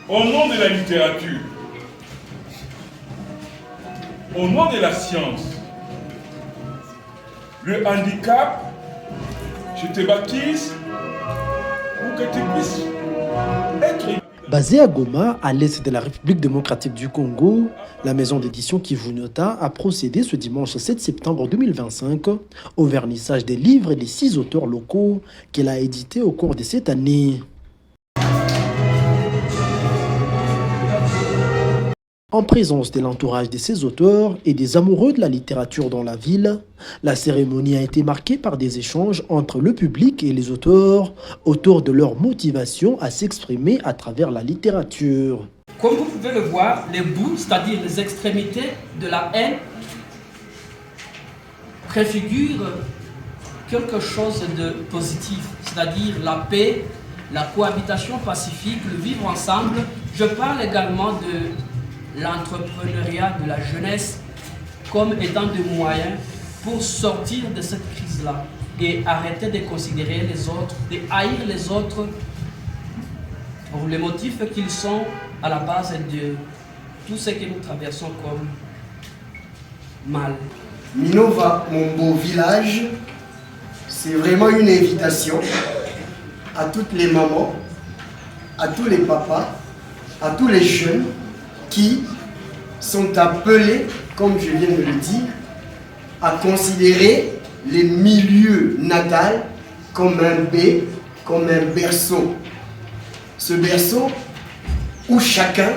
Au nom de la littérature, au nom de la science, le handicap, je te baptise pour que tu puisses être... Basée à Goma, à l'est de la République démocratique du Congo, la maison d'édition Kivu Nyota a procédé ce dimanche 7 septembre 2025 au vernissage des livres des 6 auteurs locaux qu'elle a édités au cours de cette année. En présence de l'entourage de ces auteurs et des amoureux de la littérature dans la ville, la cérémonie a été marquée par des échanges entre le public et les auteurs autour de leur motivation à s'exprimer à travers la littérature. Comme vous pouvez le voir, les bouts, c'est-à-dire les extrémités de la haine, préfigurent quelque chose de positif, c'est-à-dire la paix, la cohabitation pacifique, le vivre ensemble. Je parle également de l'entrepreneuriat de la jeunesse comme étant des moyens pour sortir de cette crise-là et arrêter de considérer les autres, de haïr les autres pour les motifs qu'ils sont à la base de tout ce que nous traversons comme mal. Minova, mon beau village, c'est vraiment une invitation à toutes les mamans, à tous les papas, à tous les jeunes qui sont appelés, comme je viens de le dire, à considérer les milieux natals comme un B, comme un berceau. Ce berceau où chacun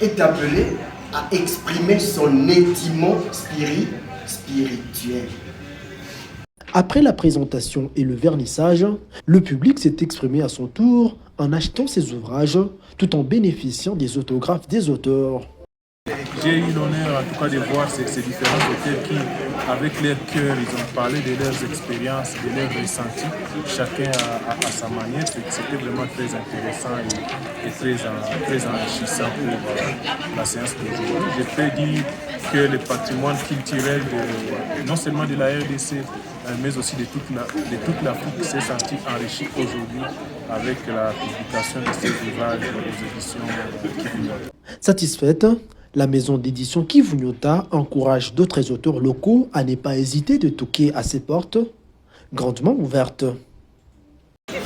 est appelé à exprimer son étiment spirituel. Après la présentation et le vernissage, le public s'est exprimé à son tour en achetant ses ouvrages tout en bénéficiant des autographes des auteurs. J'ai eu l'honneur en tout cas de voir ces différents auteurs qui, avec leur cœur, ils ont parlé de leurs expériences, de leurs ressentis, chacun à sa manière. C'était vraiment très intéressant et très enrichissant pour la séance d'aujourd'hui. Je peux dire que le patrimoine culturel, non seulement de la RDC, mais aussi de toute l'Afrique s'est senti enrichi aujourd'hui avec la publication de ces ouvrages aux éditions Kivu Nyota. Satisfaite, la maison d'édition Kivu Nyota encourage d'autres auteurs locaux à ne pas hésiter de toquer à ses portes, grandement ouvertes.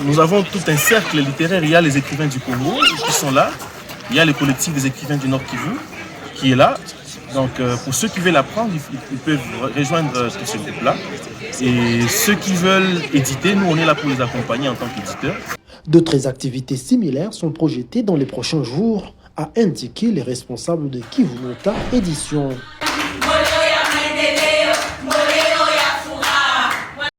Nous avons tout un cercle littéraire. Il y a les écrivains du Congo qui sont là. Il y a le collectif des écrivains du Nord Kivu qui est là. Donc pour ceux qui veulent apprendre, ils peuvent rejoindre ce groupe-là. Et ceux qui veulent éditer, nous on est là pour les accompagner en tant qu'éditeurs. D'autres activités similaires sont projetées dans les prochains jours, a indiqué les responsables de Kivu Nyota Édition.